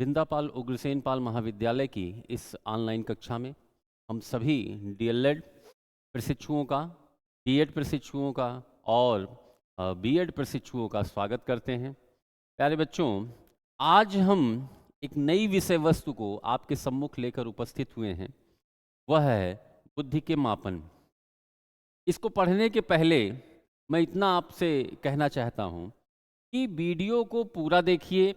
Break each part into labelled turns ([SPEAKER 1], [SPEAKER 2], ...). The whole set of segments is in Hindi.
[SPEAKER 1] विंदापाल उग्रसेन पाल महाविद्यालय की इस ऑनलाइन कक्षा में हम सभी डीएलएड प्रशिक्षुओं का, बीएड प्रशिक्षुओं का और बीएड प्रशिक्षुओं का स्वागत करते हैं। प्यारे बच्चों, आज हम एक नई विषय वस्तु को आपके सम्मुख लेकर उपस्थित हुए हैं। वह है बुद्धि के मापन। इसको पढ़ने के पहले मैं इतना आपसे कहना चाहता हूँ कि वीडियो को पूरा देखिए,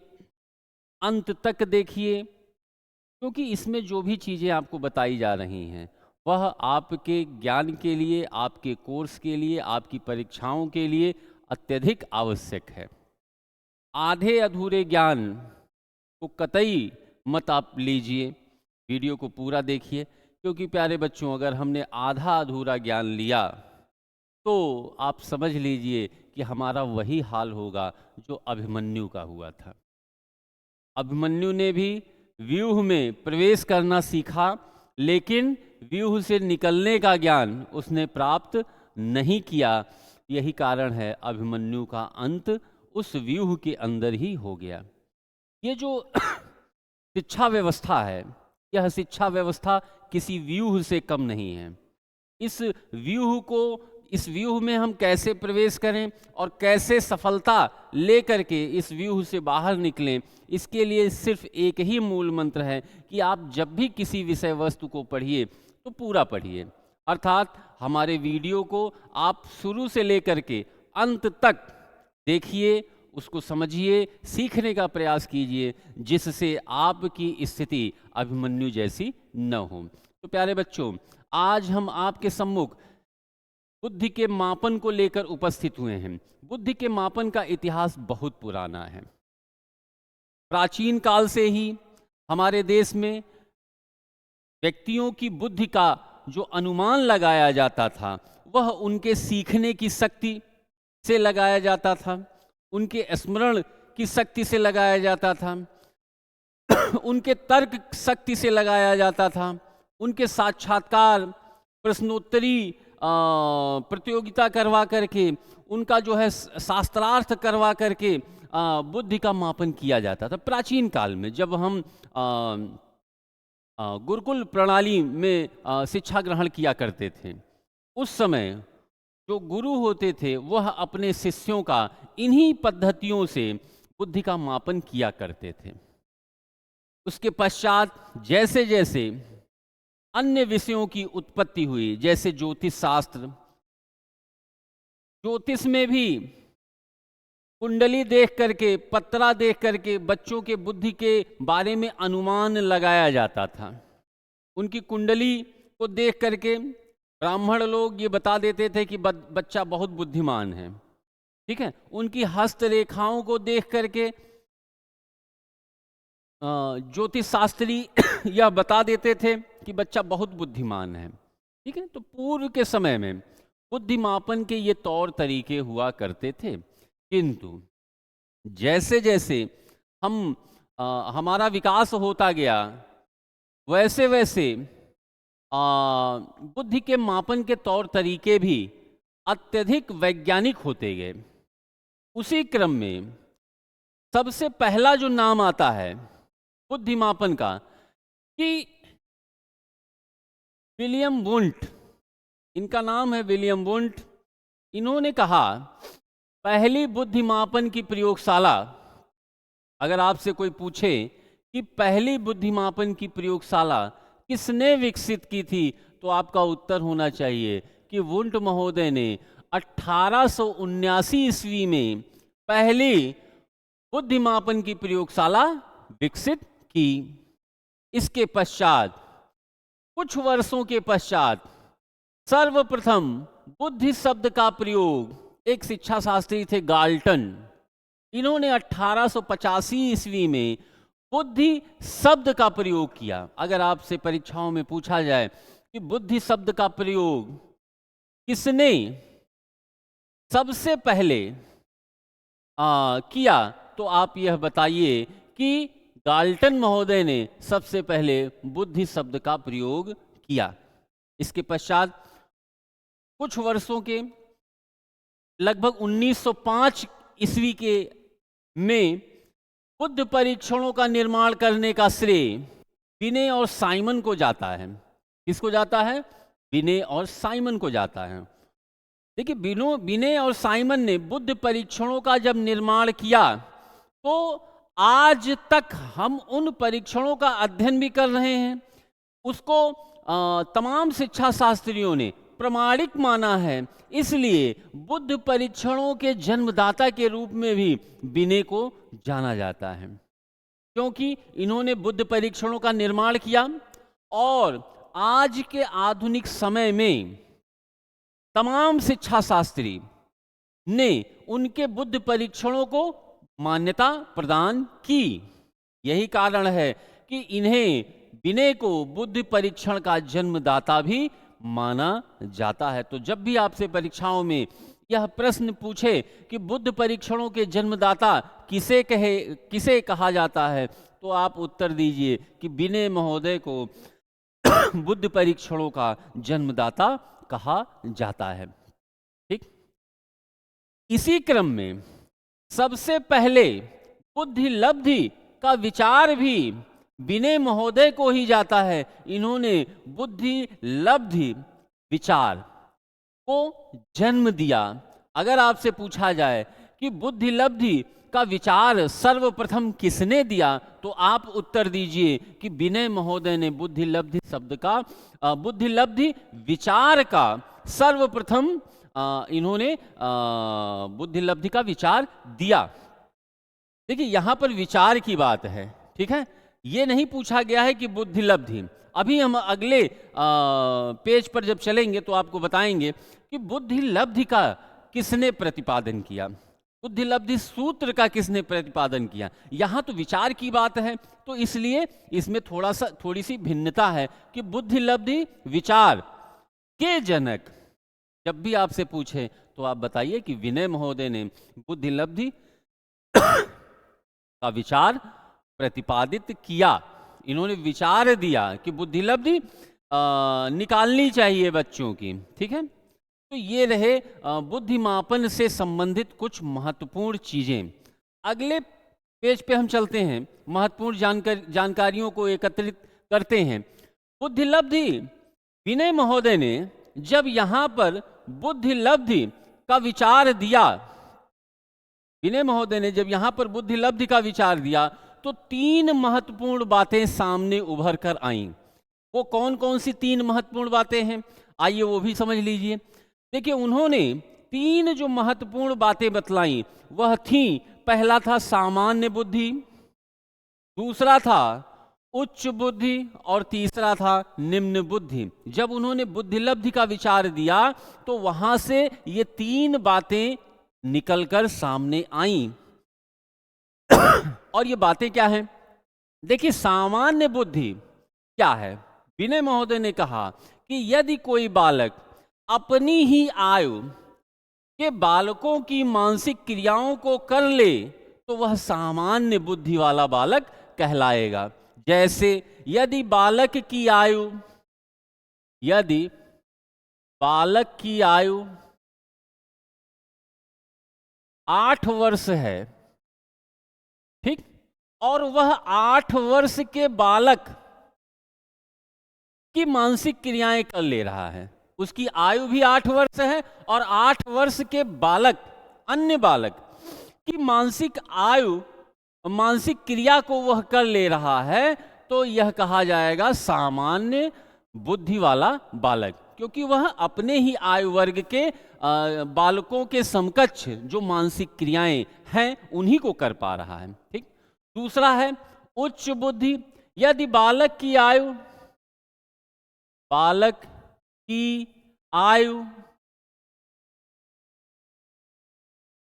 [SPEAKER 1] अंत तक देखिए, क्योंकि इसमें जो भी चीज़ें आपको बताई जा रही हैं वह आपके ज्ञान के लिए, आपके कोर्स के लिए, आपकी परीक्षाओं के लिए अत्यधिक आवश्यक है। आधे अधूरे ज्ञान को कतई मत आप लीजिए, वीडियो को पूरा देखिए, क्योंकि प्यारे बच्चों, अगर हमने आधा अधूरा ज्ञान लिया तो आप समझ लीजिए कि हमारा वही हाल होगा जो अभिमन्यु का हुआ था। अभिमन्यु ने भी व्यूह में प्रवेश करना सीखा, लेकिन व्यूह से निकलने का ज्ञान उसने प्राप्त नहीं किया। यही कारण है अभिमन्यु का अंत उस व्यूह के अंदर ही हो गया। ये जो शिक्षा व्यवस्था है, यह शिक्षा व्यवस्था किसी व्यूह से कम नहीं है। इस व्यूह में हम कैसे प्रवेश करें और कैसे सफलता लेकर के इस व्यूह से बाहर निकलें, इसके लिए सिर्फ एक ही मूल मंत्र है कि आप जब भी किसी विषय वस्तु को पढ़िए तो पूरा पढ़िए। अर्थात हमारे वीडियो को आप शुरू से लेकर के अंत तक देखिए, उसको समझिए, सीखने का प्रयास कीजिए, जिससे आपकी स्थिति अभिमन्यु जैसी न हो। तो प्यारे बच्चों, आज हम आपके सम्मुख बुद्धि के मापन को लेकर उपस्थित हुए हैं। बुद्धि के मापन का इतिहास बहुत पुराना है। प्राचीन काल से ही हमारे देश में व्यक्तियों की बुद्धि का जो अनुमान लगाया जाता था वह उनके सीखने की शक्ति से लगाया जाता था, उनके स्मरण की शक्ति से लगाया जाता था, उनके तर्क शक्ति से लगाया जाता था, उनके साक्षात्कार, प्रश्नोत्तरी प्रतियोगिता करवा करके, उनका जो है शास्त्रार्थ करवा करके बुद्धि का मापन किया जाता था। प्राचीन काल में जब हम गुरुकुल प्रणाली में शिक्षा ग्रहण किया करते थे, उस समय जो गुरु होते थे वह अपने शिष्यों का इन्हीं पद्धतियों से बुद्धि का मापन किया करते थे। उसके पश्चात जैसे जैसे अन्य विषयों की उत्पत्ति हुई, जैसे ज्योतिष शास्त्र, ज्योतिष में भी कुंडली देख करके, पत्रा देख करके बच्चों के बुद्धि के बारे में अनुमान लगाया जाता था। उनकी कुंडली को देख करके ब्राह्मण लोग ये बता देते थे कि बच्चा बहुत बुद्धिमान है। ठीक है, उनकी हस्तरेखाओं को देख करके ज्योतिष शास्त्री यह बता देते थे कि बच्चा बहुत बुद्धिमान है। ठीक है, तो पूर्व के समय में बुद्धि मापन के ये तौर तरीके हुआ करते थे, किंतु जैसे जैसे हमारा विकास होता गया वैसे वैसे बुद्धि के मापन के तौर तरीके भी अत्यधिक वैज्ञानिक होते गए। उसी क्रम में सबसे पहला जो नाम आता है बुद्धि मापन का, कि विलियम वुंट, इनका नाम है विलियम वुंट। इन्होंने कहा पहली बुद्धि मापन की प्रयोगशाला, अगर आपसे कोई पूछे कि पहली बुद्धि मापन की प्रयोगशाला किसने विकसित की थी, तो आपका उत्तर होना चाहिए कि वुंट महोदय ने 1879 ईस्वी में पहली बुद्धि मापन की प्रयोगशाला विकसित की। इसके पश्चात कुछ वर्षों के पश्चात सर्वप्रथम बुद्धि शब्द का प्रयोग एक शिक्षा शास्त्री थे गाल्टन, इन्होंने 1885 ईस्वी में बुद्धि शब्द का प्रयोग किया। अगर आपसे परीक्षाओं में पूछा जाए कि बुद्धि शब्द का प्रयोग किसने सबसे पहले किया, तो आप यह बताइए कि गाल्टन महोदय ने सबसे पहले बुद्धि शब्द का प्रयोग किया। इसके पश्चात कुछ वर्षों के लगभग 1905 ईस्वी के में बुद्ध परीक्षणों का निर्माण करने का श्रेय विनय और साइमन को जाता है। किसको जाता है? विनय और साइमन को जाता है। देखिए, विनय और साइमन ने बुद्ध परीक्षणों का जब निर्माण किया तो आज तक हम उन परीक्षणों का अध्ययन भी कर रहे हैं। उसको तमाम शिक्षा शास्त्रियों ने प्रमाणिक माना है। इसलिए बुद्ध परीक्षणों के जन्मदाता के रूप में भी विनय को जाना जाता है, क्योंकि इन्होंने बुद्ध परीक्षणों का निर्माण किया और आज के आधुनिक समय में तमाम शिक्षा शास्त्री ने उनके बुद्ध परीक्षणों को मान्यता प्रदान की। यही कारण है कि इन्हें विनय को बुद्ध परीक्षण का जन्मदाता भी माना जाता है। तो जब भी आपसे परीक्षाओं में यह प्रश्न पूछे कि बुद्ध परीक्षणों के जन्मदाता किसे कहा जाता है, तो आप उत्तर दीजिए कि विनय महोदय को बुद्ध परीक्षणों का जन्मदाता कहा जाता है। ठीक, इसी क्रम में सबसे पहले बुद्धि लब्धि का विचार भी विनय महोदय को ही जाता है। इन्होंने बुद्धि लब्धि विचार को जन्म दिया। अगर आपसे पूछा जाए कि बुद्धि लब्धि का विचार सर्वप्रथम किसने दिया, तो आप उत्तर दीजिए कि विनय महोदय ने बुद्धि लब्धि शब्द का बुद्धि लब्धि विचार का सर्वप्रथम इन्होंने बुद्धि लब्धि का विचार दिया। देखिए, यहाँ पर विचार की बात है। ठीक है, ये नहीं पूछा गया है कि बुद्धि लब्धि। अभी हम अगले पेज पर जब चलेंगे तो आपको बताएंगे कि बुद्धि लब्धि का किसने प्रतिपादन किया, बुद्धि लब्धि सूत्र का किसने प्रतिपादन किया। यहाँ तो विचार की बात है, तो इसलिए इसमें थोड़ी सी भिन्नता है कि बुद्धि लब्धि विचार के जनक जब भी आपसे पूछे तो आप बताइए कि विनय महोदय ने बुद्धि लब्धि का विचार प्रतिपादित किया। इन्होंने विचार दिया कि बुद्धि लब्धि निकालनी चाहिए बच्चों की। ठीक है, तो ये रहे बुद्धिमापन से संबंधित कुछ महत्वपूर्ण चीजें। अगले पेज पे हम चलते हैं, महत्वपूर्ण जानकारियों को एकत्रित करते हैं। बुद्धि लब्धि विनय महोदय ने जब यहाँ पर बुद्धि लब्धि का विचार दिया, विनय महोदय ने जब यहाँ पर बुद्धि लब्धि का विचार दिया तो तीन महत्वपूर्ण बातें सामने उभर कर आईं। वो कौन कौन सी तीन महत्वपूर्ण बातें हैं, आइए वो भी समझ लीजिए। देखिए, उन्होंने तीन जो महत्वपूर्ण बातें बतलाई वह थी, पहला था सामान्य बुद्धि, दूसरा था उच्च बुद्धि और तीसरा था निम्न बुद्धि। जब उन्होंने बुद्धि लब्धि का विचार दिया तो वहां से ये तीन बातें निकलकर सामने आईं। और ये बातें क्या हैं? देखिए, सामान्य बुद्धि क्या है? विनय महोदय ने कहा कि यदि कोई बालक अपनी ही आयु के बालकों की मानसिक क्रियाओं को कर ले तो वह सामान्य बुद्धि वाला बालक कहलाएगा। जैसे यदि बालक की आयु 8 वर्ष है, ठीक, और वह 8 वर्ष के बालक की मानसिक क्रियाएं कर ले रहा है, उसकी आयु भी 8 वर्ष है और 8 वर्ष के बालक, अन्य बालक की मानसिक क्रिया को वह कर ले रहा है, तो यह कहा जाएगा सामान्य बुद्धि वाला बालक, क्योंकि वह अपने ही आयु वर्ग के बालकों के समकक्ष जो मानसिक क्रियाएं हैं उन्हीं को कर पा रहा है। ठीक, दूसरा है उच्च बुद्धि। यदि बालक की आयु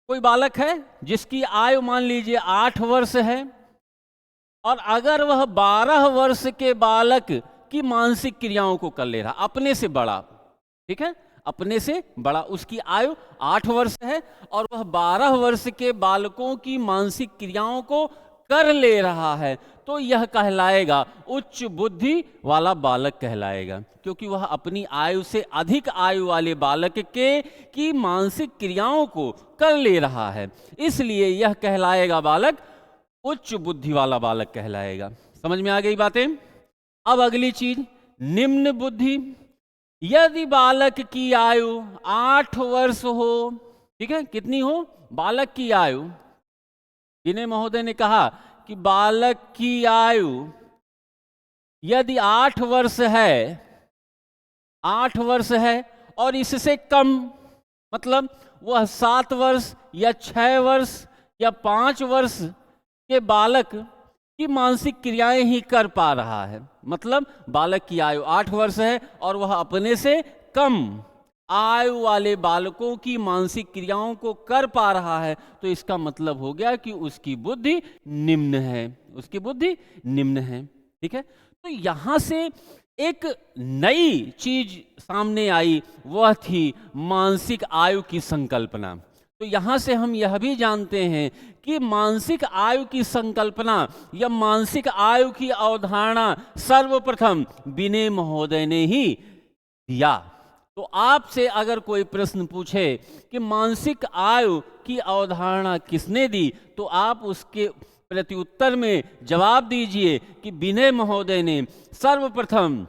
[SPEAKER 1] कोई बालक है जिसकी आयु मान लीजिए 8 वर्ष है और अगर वह 12 वर्ष के बालक की मानसिक क्रियाओं को कर ले रहा, अपने से बड़ा, ठीक है, अपने से बड़ा, उसकी आयु 8 वर्ष है और वह 12 वर्ष के बालकों की मानसिक क्रियाओं को कर ले रहा है, तो यह कहलाएगा उच्च बुद्धि वाला बालक कहलाएगा, क्योंकि वह अपनी आयु से अधिक आयु वाले बालक की मानसिक क्रियाओं को कर ले रहा है, इसलिए यह कहलाएगा बालक उच्च बुद्धि वाला बालक कहलाएगा। समझ में आ गई बातें? अब अगली चीज, निम्न बुद्धि। यदि बालक की आयु 8 वर्ष हो, ठीक है, कितनी हो? बालक की आयु, विनय महोदय ने कहा कि बालक की आयु यदि 8 वर्ष है, 8 वर्ष है और इससे कम, मतलब वह 7 वर्ष या 6 वर्ष या 5 वर्ष के बालक की मानसिक क्रियाएं ही कर पा रहा है, मतलब बालक की आयु 8 वर्ष है और वह अपने से कम आयु वाले बालकों की मानसिक क्रियाओं को कर पा रहा है, तो इसका मतलब हो गया कि उसकी बुद्धि निम्न है, उसकी बुद्धि निम्न है। ठीक है, तो यहां से एक नई चीज सामने आई, वह थी मानसिक आयु की संकल्पना। तो यहां से हम यह भी जानते हैं कि मानसिक आयु की संकल्पना या मानसिक आयु की अवधारणा सर्वप्रथम विनय महोदय ने ही दिया। तो आपसे अगर कोई प्रश्न पूछे कि मानसिक आयु की अवधारणा किसने दी, तो आप उसके प्रत्युत्तर में जवाब दीजिए कि विनय महोदय ने सर्वप्रथम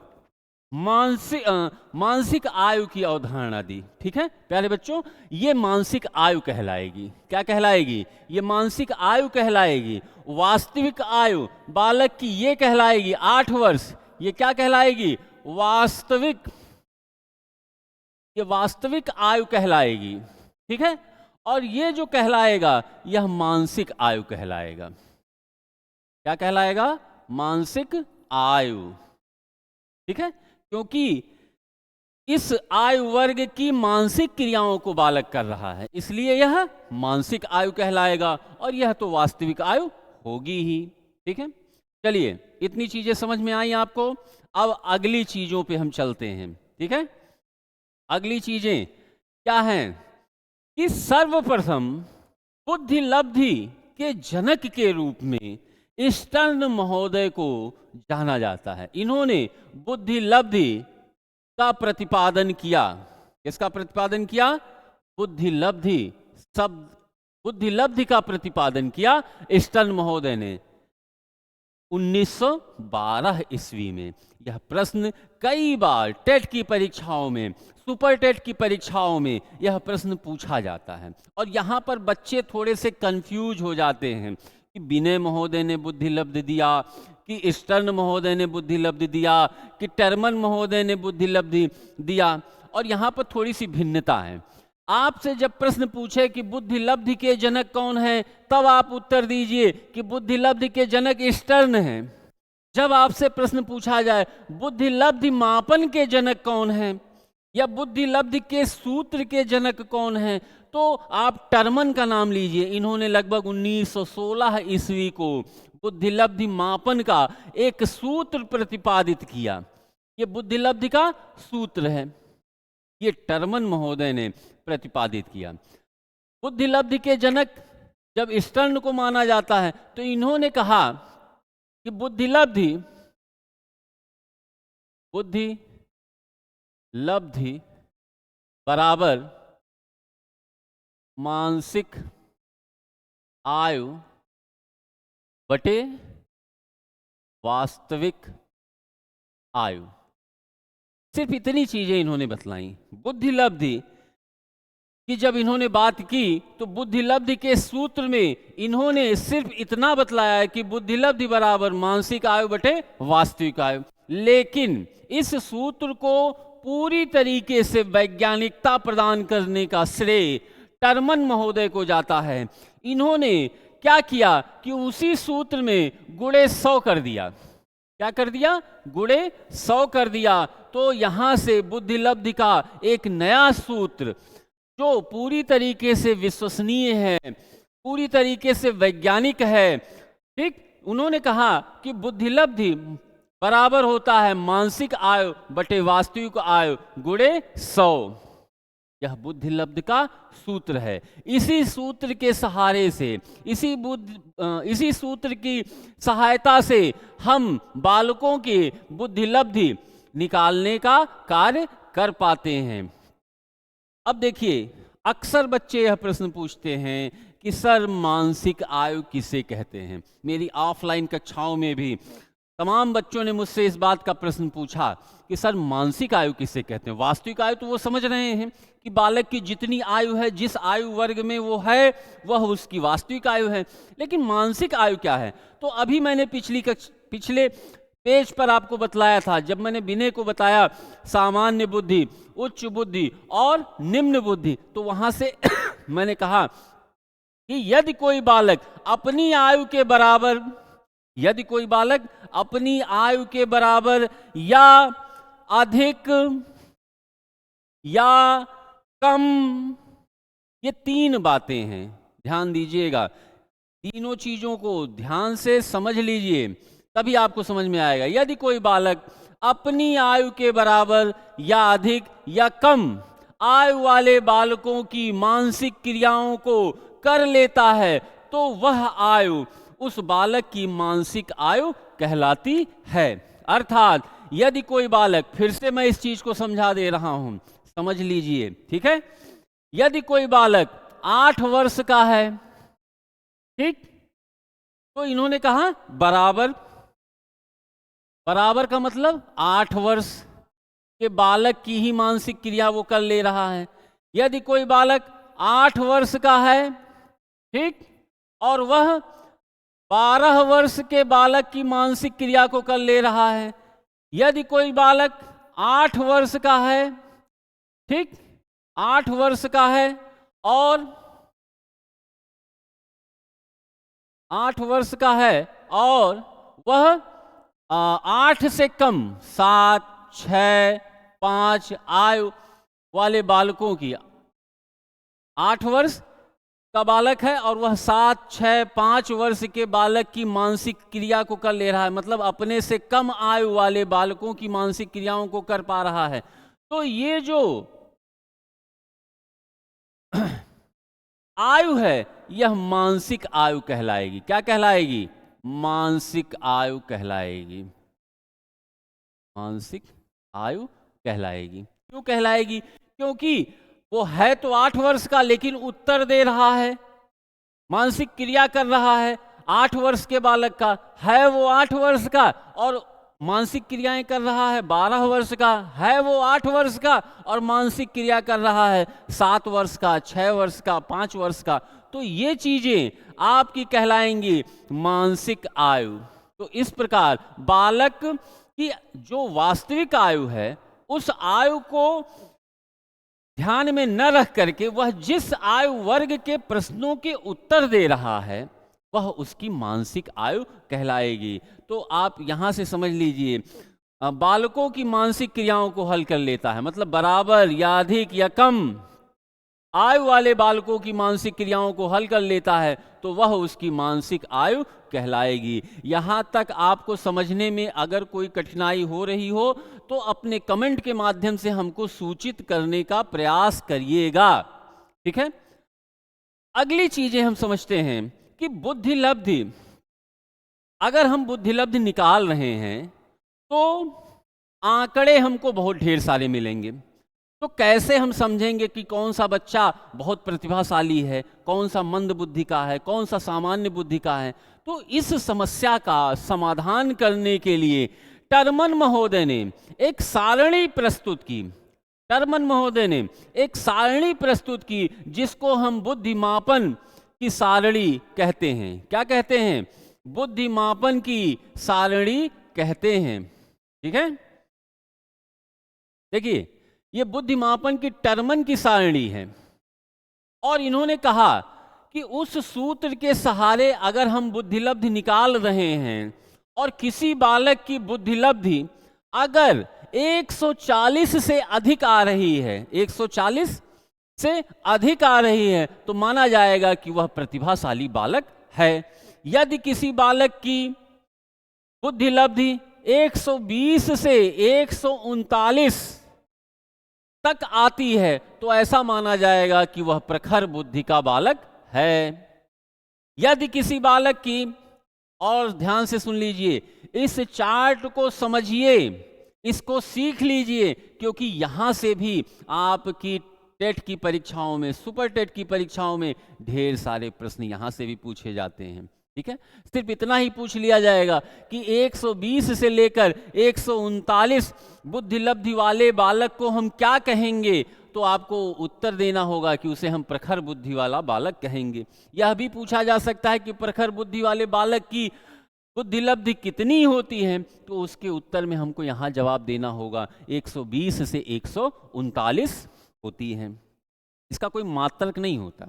[SPEAKER 1] मानसिक आयु की अवधारणा दी। ठीक है प्यारे बच्चों, ये मानसिक आयु कहलाएगी। क्या कहलाएगी? ये मानसिक आयु कहलाएगी। वास्तविक आयु बालक की ये कहलाएगी 8 वर्ष। ये क्या कहलाएगी? ये वास्तविक आयु कहलाएगी। ठीक है, और ये जो कहलाएगा यह मानसिक आयु कहलाएगा। क्या कहलाएगा? मानसिक आयु। ठीक है, क्योंकि इस आयु वर्ग की मानसिक क्रियाओं को बालक कर रहा है, इसलिए यह मानसिक आयु कहलाएगा, और यह तो वास्तविक आयु होगी ही। ठीक है, चलिए इतनी चीजें समझ में आई आपको। अब अगली चीजों पे हम चलते हैं। ठीक है, अगली चीजें क्या हैं कि सर्वप्रथम बुद्धि लब्धि के जनक के रूप में स्टर्न महोदय को जाना जाता है। इन्होंने बुद्धि लब्धि का प्रतिपादन किया। किसका प्रतिपादन किया? बुद्धि लब्धि का प्रतिपादन किया स्टर्न महोदय ने 1912 ईस्वी में। यह प्रश्न कई बार टेट की परीक्षाओं में, सुपर टेट की परीक्षाओं में यह प्रश्न पूछा जाता है, और यहाँ पर बच्चे थोड़े से कंफ्यूज हो जाते हैं कि विनय महोदय ने बुद्धि लब्धि दिया, कि स्टर्न महोदय ने बुद्धि लब्धि दिया, कि टर्मन महोदय ने बुद्धि लब्धि दिया, और यहाँ पर थोड़ी सी भिन्नता है। आपसे जब प्रश्न पूछे कि बुद्धि लब्धि के जनक कौन है, तब आप उत्तर दीजिए कि बुद्धि लब्धि के जनक स्टर्न है। जब आपसे प्रश्न पूछा जाए बुद्धि लब्धि मापन के जनक कौन है या बुद्धि लब्धि के सूत्र के जनक कौन है, तो आप टर्मन का नाम लीजिए। इन्होंने लगभग 1916 ईस्वी को बुद्धि लब्धि मापन का एक सूत्र प्रतिपादित किया। ये बुद्धि लब्धि का सूत्र है, ये टर्मन महोदय ने प्रतिपादित किया। बुद्धि लब्धि के जनक जब स्टर्न को माना जाता है, तो इन्होंने कहा कि बुद्धि लब्धि बराबर मानसिक आयु बटे वास्तविक आयु। सिर्फ इतनी चीजें इन्होंने बतलाई। बुद्धि लब्धि कि जब इन्होंने बात की तो बुद्धि लब्धि के सूत्र में इन्होंने सिर्फ इतना बतलाया है कि बुद्धि लब्धि बराबर मानसिक आयु बटे वास्तविक आयु, लेकिन इस सूत्र को पूरी तरीके से वैज्ञानिकता प्रदान करने का श्रेय टर्मन महोदय को जाता है। इन्होंने क्या किया कि उसी सूत्र में गुणे 100 कर दिया। क्या कर दिया? गुणे 100 कर दिया। तो यहां से बुद्धि लब्धि का एक नया सूत्र जो पूरी तरीके से विश्वसनीय है, पूरी तरीके से वैज्ञानिक है, ठीक, उन्होंने कहा कि बुद्धि लब्धि बराबर होता है मानसिक आयु बटे वास्तविक आयु गुणे 100। यह बुद्धि लब्धि का सूत्र है। इसी सूत्र के सहारे से, इसी सूत्र की सहायता से हम बालकों की बुद्धि लब्धि निकालने का कार्य कर पाते हैं। अब देखिए, अक्सर बच्चे यह प्रश्न पूछते हैं कि सर मानसिक आयु किसे कहते हैं। मेरी ऑफलाइन कक्षाओं में भी तमाम बच्चों ने मुझसे इस बात का प्रश्न पूछा कि सर मानसिक आयु किसे कहते हैं। वास्तविक आयु तो वो समझ रहे हैं कि बालक की जितनी आयु है, जिस आयु वर्ग में वो है, वह उसकी वास्तविक आयु है, लेकिन मानसिक आयु क्या है। तो अभी मैंने पिछले पेज पर आपको बतलाया था, जब मैंने विनय को बताया सामान्य बुद्धि, उच्च बुद्धि और निम्न बुद्धि, तो वहां से मैंने कहा कि यदि कोई बालक अपनी आयु के बराबर, यदि कोई बालक अपनी आयु के बराबर या अधिक या कम, ये 3 बातें हैं, ध्यान दीजिएगा, तीनों चीजों को ध्यान से समझ लीजिए, तभी आपको समझ में आएगा। यदि कोई बालक अपनी आयु के बराबर या अधिक या कम आयु वाले बालकों की मानसिक क्रियाओं को कर लेता है, तो वह आयु उस बालक की मानसिक आयु कहलाती है। अर्थात यदि कोई बालक, फिर से मैं इस चीज को समझा दे रहा हूं, समझ लीजिए, ठीक है। यदि कोई बालक 8 वर्ष का है, ठीक, तो इन्होंने कहा बराबर, बराबर का मतलब 8 वर्ष के बालक की ही मानसिक क्रिया वो कर ले रहा है। यदि कोई बालक 8 वर्ष का है, ठीक, और वह 12 वर्ष के बालक की मानसिक क्रिया को कर ले रहा है। यदि कोई बालक 8 वर्ष का है, ठीक, 8 वर्ष का है और 8 वर्ष का है और वह 8 से कम 7, 6, 5 आयु वाले बालकों की, 8 वर्ष का बालक है और वह 7, 6, 5 वर्ष के बालक की मानसिक क्रिया को कर ले रहा है, मतलब अपने से कम आयु वाले बालकों की मानसिक क्रियाओं को कर पा रहा है, तो ये जो आयु है यह मानसिक आयु कहलाएगी। क्या कहलाएगी? मानसिक आयु कहलाएगी। मानसिक आयु कहलाएगी। क्यों कहलाएगी? क्योंकि वो है तो 8 वर्ष का, लेकिन उत्तर दे रहा है, मानसिक क्रिया कर रहा है 8 वर्ष के बालक का, है वो 8 वर्ष का और मानसिक क्रियाएं कर रहा है 12 वर्ष का, है वो 8 वर्ष का और मानसिक क्रिया कर रहा है 7 वर्ष का, 6 वर्ष का, 5 वर्ष का। तो ये चीजें आपकी कहलाएंगी मानसिक आयु। तो इस प्रकार बालक की जो वास्तविक आयु है, उस आयु को ध्यान में न रख करके वह जिस आयु वर्ग के प्रश्नों के उत्तर दे रहा है, वह उसकी मानसिक आयु कहलाएगी। तो आप यहां से समझ लीजिए, बालकों की मानसिक क्रियाओं को हल कर लेता है, मतलब बराबर या अधिक या कम आयु वाले बालकों की मानसिक क्रियाओं को हल कर लेता है, तो वह उसकी मानसिक आयु कहलाएगी। यहां तक आपको समझने में अगर कोई कठिनाई हो रही हो तो अपने कमेंट के माध्यम से हमको सूचित करने का प्रयास करिएगा, ठीक है। अगली चीजें हम समझते हैं कि बुद्धि लब्धि, अगर हम बुद्धि लब्धि निकाल रहे हैं तो आंकड़े हमको बहुत ढेर सारे मिलेंगे। तो कैसे हम समझेंगे कि कौन सा बच्चा बहुत प्रतिभाशाली है, कौन सा मंद बुद्धि का है, कौन सा सामान्य बुद्धि का है? तो इस समस्या का समाधान करने के लिए टर्मन महोदय ने एक सारणी प्रस्तुत की। टर्मन महोदय ने एक सारणी प्रस्तुत की जिसको हम बुद्धिमापन की सारणी कहते हैं। क्या कहते हैं? बुद्धिमापन की सारणी कहते हैं, ठीक है। देखिए, ये बुद्धिमापन की टर्मन की सारणी है और इन्होंने कहा कि उस सूत्र के सहारे अगर हम बुद्धिलब्धि निकाल रहे हैं और किसी बालक की बुद्धिलब्धि अगर 140 से अधिक आ रही है, 140 से अधिक आ रही है, तो माना जाएगा कि वह प्रतिभाशाली बालक है। यदि किसी बालक की बुद्धिलब्धि 120 से 139 तक आती है, तो ऐसा माना जाएगा कि वह प्रखर बुद्धि का बालक है। यदि किसी बालक की, और ध्यान से सुन लीजिए, इस चार्ट को समझिए, इसको सीख लीजिए, क्योंकि यहां से भी आपकी टेट की परीक्षाओं में, सुपर टेट की परीक्षाओं में ढेर सारे प्रश्न यहाँ से भी पूछे जाते हैं। ठीक है, सिर्फ इतना ही पूछ लिया जाएगा कि 120 से लेकर 139 बुद्धि लब्धि वाले बालक को हम क्या कहेंगे, तो आपको उत्तर देना होगा कि उसे हम प्रखर बुद्धि वाला बालक कहेंगे। यह भी पूछा जा सकता है कि प्रखर बुद्धि वाले बालक की बुद्धि लब्धि कितनी होती है, तो उसके उत्तर में हमको यहाँ जवाब देना होगा 120 से 139 होती है। इसका कोई मात्रक नहीं होता।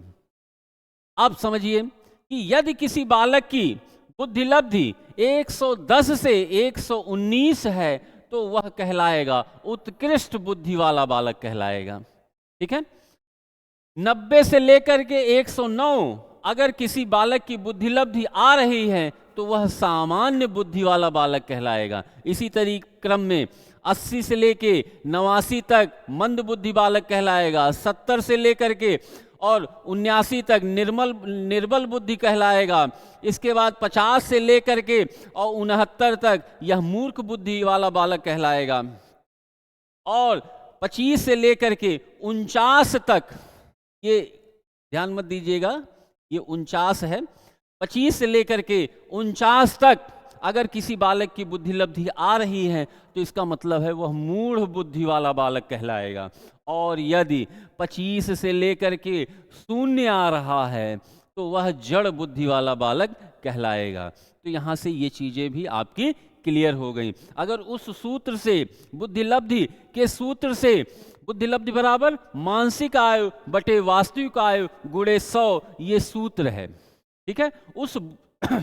[SPEAKER 1] अब समझिए कि यदि किसी बालक की बुद्धि लब्धि 110 से 119 है तो वह कहलाएगा उत्कृष्ट बुद्धि वाला बालक कहलाएगा। ठीक है, 90 से लेकर के 109 अगर किसी बालक की बुद्धि लब्धि आ रही है तो वह सामान्य बुद्धि वाला बालक कहलाएगा। इसी तरीके क्रम में 80 से लेके 89 तक मंद बुद्धि बालक कहलाएगा, 70 से लेकर के और 79 तक निर्बल बुद्धि कहलाएगा। इसके बाद 50 से लेकर के और 69 तक यह मूर्ख बुद्धि वाला बालक कहलाएगा। और 25 से लेकर के 49 तक, ये ध्यान मत दीजिएगा, ये 49 है, 25 से लेकर के 49 तक अगर किसी बालक की बुद्धि लब्धि आ रही है तो इसका मतलब है वह मूढ़ बुद्धि वाला बालक कहलाएगा। और यदि 25 से लेकर के 0 आ रहा है तो वह जड़ बुद्धि वाला बालक कहलाएगा। तो यहाँ से ये चीज़ें भी आपकी क्लियर हो गई। अगर उस सूत्र से बुद्धि लब्धि के सूत्र से बुद्धि लब्धि बराबर मानसिक आयु बटे वास्तविक आयु गुणे 100 ये सूत्र है। ठीक है, उस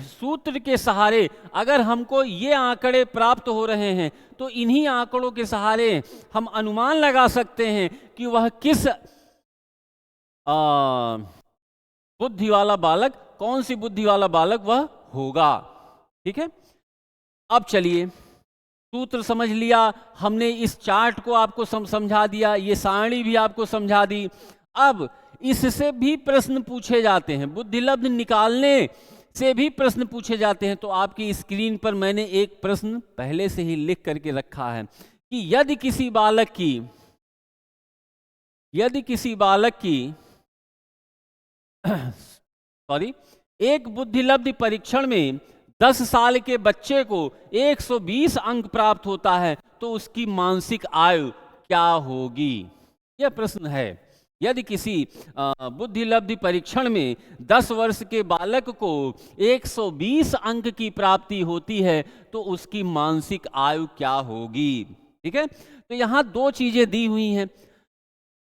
[SPEAKER 1] सूत्र के सहारे अगर हमको ये आंकड़े प्राप्त हो रहे हैं तो इन्हीं आंकड़ों के सहारे हम अनुमान लगा सकते हैं कि वह किस बुद्धि वाला बालक, कौन सी बुद्धि वाला बालक वह होगा। ठीक है, अब चलिए, सूत्र समझ लिया हमने, इस चार्ट को आपको समझा दिया, ये सारणी भी आपको समझा दी। अब इससे भी प्रश्न पूछे जाते हैं, बुद्धि लब्धि निकालने से भी प्रश्न पूछे जाते हैं। तो आपकी स्क्रीन पर मैंने एक प्रश्न पहले से ही लिख करके रखा है कि यदि किसी बालक की एक बुद्धि लब्धि परीक्षण में 10 साल के बच्चे को 120 अंक प्राप्त होता है तो उसकी मानसिक आयु क्या होगी, यह प्रश्न है। यदि किसी बुद्धि लब्धि परीक्षण में 10 वर्ष के बालक को 120 अंक की प्राप्ति होती है तो उसकी मानसिक आयु क्या होगी। ठीक है, तो यहाँ 2 चीजें दी हुई हैं।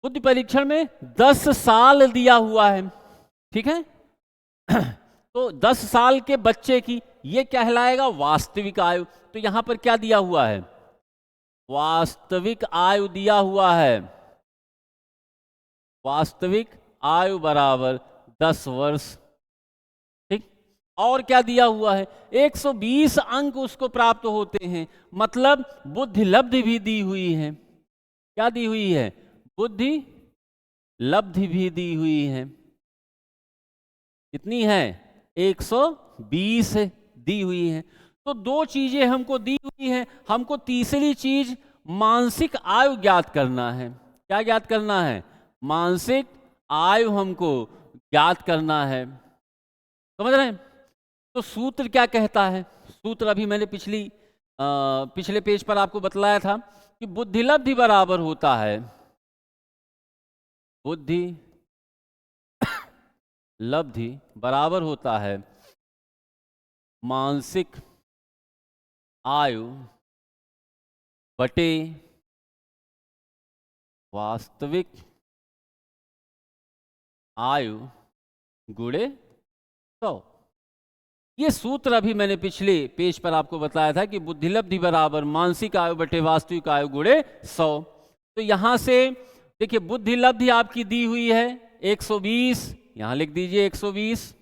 [SPEAKER 1] बुद्धि परीक्षण में 10 साल दिया हुआ है। ठीक है, तो 10 साल के बच्चे की ये कहलाएगा वास्तविक आयु। तो यहाँ पर क्या दिया हुआ है, वास्तविक आयु दिया हुआ है। वास्तविक आयु बराबर 10 वर्ष। ठीक, और क्या दिया हुआ है, 120 अंक उसको प्राप्त होते हैं, मतलब बुद्धि लब्धि भी दी हुई है। क्या दी हुई है, बुद्धि लब्धि भी दी हुई है। कितनी है, 120 दी हुई है। तो 2 चीजें हमको दी हुई हैं, हमको तीसरी चीज मानसिक आयु ज्ञात करना है। क्या ज्ञात करना है, मानसिक आयु हमको ज्ञात करना है। समझ रहे हैं। तो सूत्र क्या कहता है, सूत्र अभी मैंने पिछले पेज पर आपको बतलाया था कि बुद्धि लब्धि बराबर होता है, बुद्धि लब्धि बराबर होता है मानसिक आयु बटे वास्तविक आयु गुणे 100। ये सूत्र अभी मैंने पिछले पेज पर आपको बताया था कि बुद्धि लब्धि बराबर मानसिक आयु बटे वास्तविक आयु गुणे 100। तो यहां से देखिए बुद्धि लब्धि आपकी दी हुई है 120, यहां लिख दीजिए 120,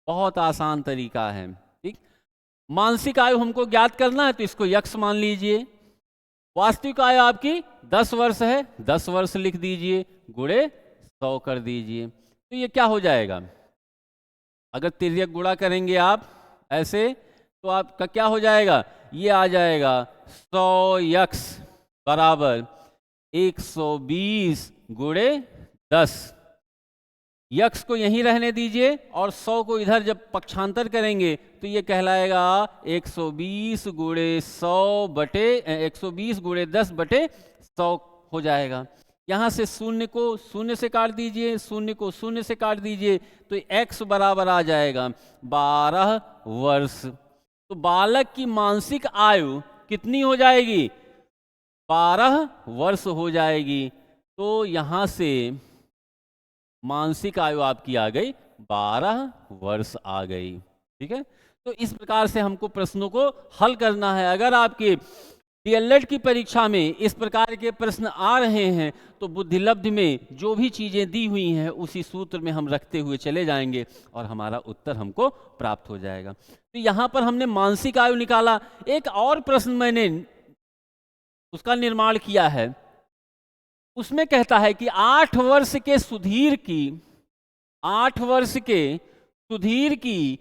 [SPEAKER 1] बहुत आसान तरीका है। ठीक, मानसिक आयु हमको ज्ञात करना है तो इसको यक्स मान लीजिए। वास्तविक आयु आपकी 10 वर्ष है, 10 वर्ष लिख दीजिए, गुणे 100 कर दीजिए। तो ये क्या हो जाएगा, अगर तिर्यक गुणा करेंगे आप ऐसे तो आपका क्या हो जाएगा, ये आ जाएगा 100 यक्स बराबर 120 गुणे 10, यक्स को यहीं रहने दीजिए और 100 को इधर जब पक्षांतर करेंगे तो ये कहलाएगा 120 गुणे 100 बटे 120 गुणे 10 बटे 100 हो जाएगा। यहाँ से शून्य को शून्य से काट दीजिए, शून्य को शून्य से काट दीजिए तो x बराबर आ जाएगा 12 वर्ष। तो बालक की मानसिक आयु कितनी हो जाएगी? 12 वर्ष हो जाएगी। तो यहाँ से मानसिक आयु आपकी आ गई 12 वर्ष आ गई। ठीक है, तो इस प्रकार से हमको प्रश्नों को हल करना है। अगर आपके डीएलएड की परीक्षा में इस प्रकार के प्रश्न आ रहे हैं तो बुद्धिलब्धि में जो भी चीज़ें दी हुई हैं उसी सूत्र में हम रखते हुए चले जाएंगे और हमारा उत्तर हमको प्राप्त हो जाएगा। तो यहाँ पर हमने मानसिक आयु निकाला। एक और प्रश्न मैंने उसका निर्माण किया है, उसमें कहता है कि 8 वर्ष के सुधीर की 8 वर्ष के सुधीर की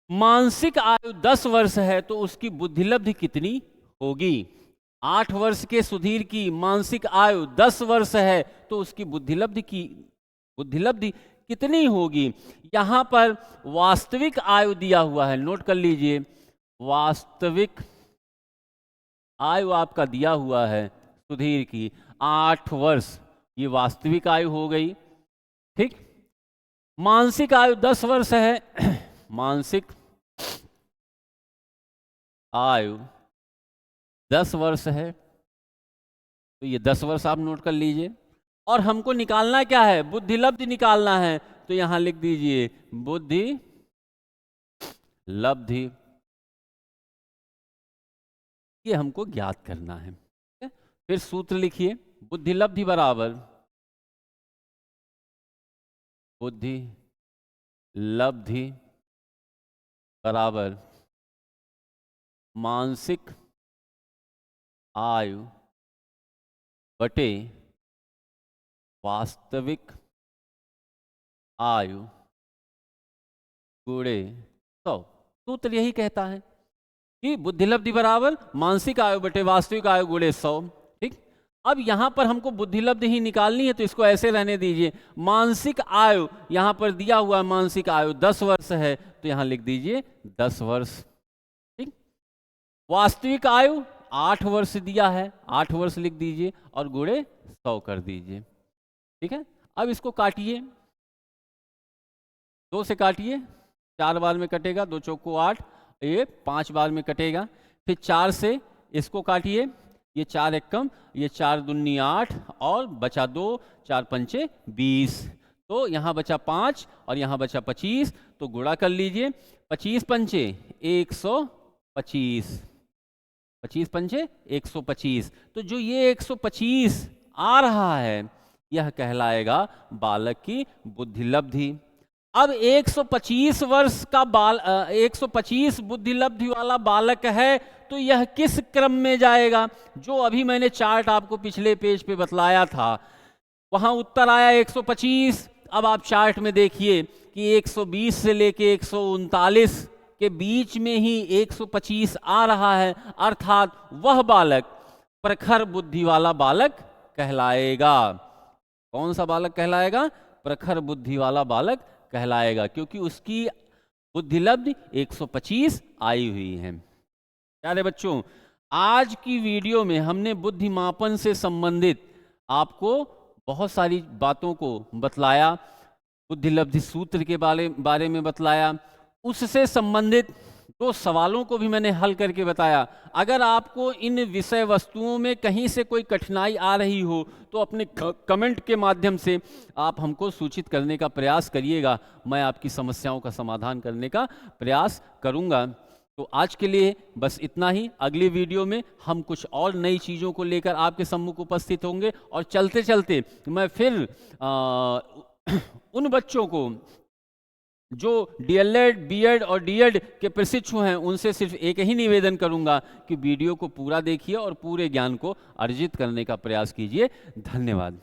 [SPEAKER 1] मानसिक आयु 10 वर्ष है तो उसकी बुद्धिलब्धि कितनी होगी? 8 वर्ष के सुधीर की मानसिक आयु 10 वर्ष है तो उसकी बुद्धिलब्धि कितनी होगी? यहाँ पर वास्तविक आयु दिया हुआ है, नोट कर लीजिए। वास्तविक आयु आपका दिया हुआ है सुधीर की 8 वर्ष, ये वास्तविक आयु हो गई। ठीक, मानसिक आयु 10 वर्ष है मानसिक आयु 10 वर्ष है तो ये 10 वर्ष आप नोट कर लीजिए। और हमको निकालना क्या है? बुद्धिलब्धि निकालना है। तो यहां लिख दीजिए बुद्धिलब्धि, ये हमको ज्ञात करना है। फिर सूत्र लिखिए, बुद्धिलब्धि बराबर बुद्धिलब्धि बराबर मानसिक आयु बटे वास्तविक आयु गुणे 100। सूत्र यही कहता है कि बुद्धिलब्धि बराबर मानसिक आयु बटे वास्तविक आयु गुणे 100। ठीक, अब यहाँ पर हमको बुद्धिलब्धि ही निकालनी है तो इसको ऐसे रहने दीजिए। मानसिक आयु यहाँ पर दिया हुआ है, मानसिक आयु 10 वर्ष है तो यहाँ लिख दीजिए 10 वर्ष। ठीक, वास्तविक आयु 8 वर्ष दिया है, 8 वर्ष लिख दीजिए और गुणे 100 कर दीजिए। ठीक है, अब इसको काटिए, 2 से काटिए, 4 बार में कटेगा, 2 चौको 8, ये 5 बार में कटेगा। फिर 4 से इसको काटिए, ये 4 एकम, ये 4 दूनी 8 और बचा 2, 4 पंचे 20, तो यहाँ बचा 5 और यहाँ बचा 25, तो गुणा कर लीजिए। 25 पंचे 125, 25 पंचे 125, तो जो ये 125 आ रहा है यह कहलाएगा बालक की बुद्धिलब्धि। अब 125 वर्ष का 125 बुद्धिलब्धि वाला बालक है तो यह किस क्रम में जाएगा? जो अभी मैंने चार्ट आपको पिछले पेज पे बतलाया था, वहां उत्तर आया 125। अब आप चार्ट में देखिए कि 120 से लेके 139 के बीच में ही 125 आ रहा है, अर्थात वह बालक प्रखर बुद्धि वाला बालक कहलाएगा। कौन सा बालक कहलाएगा? प्रखर बुद्धि वाला बालक कहलाएगा, क्योंकि उसकी बुद्धिलब्धि 125 आई हुई है। प्यारे बच्चों, आज की वीडियो में हमने बुद्धि मापन से संबंधित आपको बहुत सारी बातों को बतलाया, बुद्धिलब्धि सूत्र के बारे में बतलाया, उससे संबंधित 2 सवालों को भी मैंने हल करके बताया। अगर आपको इन विषय वस्तुओं में कहीं से कोई कठिनाई आ रही हो तो अपने कमेंट के माध्यम से आप हमको सूचित करने का प्रयास करिएगा, मैं आपकी समस्याओं का समाधान करने का प्रयास करूंगा। तो आज के लिए बस इतना ही। अगली वीडियो में हम कुछ और नई चीज़ों को लेकर आपके सम्मुख उपस्थित होंगे और चलते चलते मैं फिर उन बच्चों को जो डीएलएड, बीएड और डीएड के प्रशिक्षु हैं उनसे सिर्फ एक ही निवेदन करूंगा कि वीडियो को पूरा देखिए और पूरे ज्ञान को अर्जित करने का प्रयास कीजिए। धन्यवाद।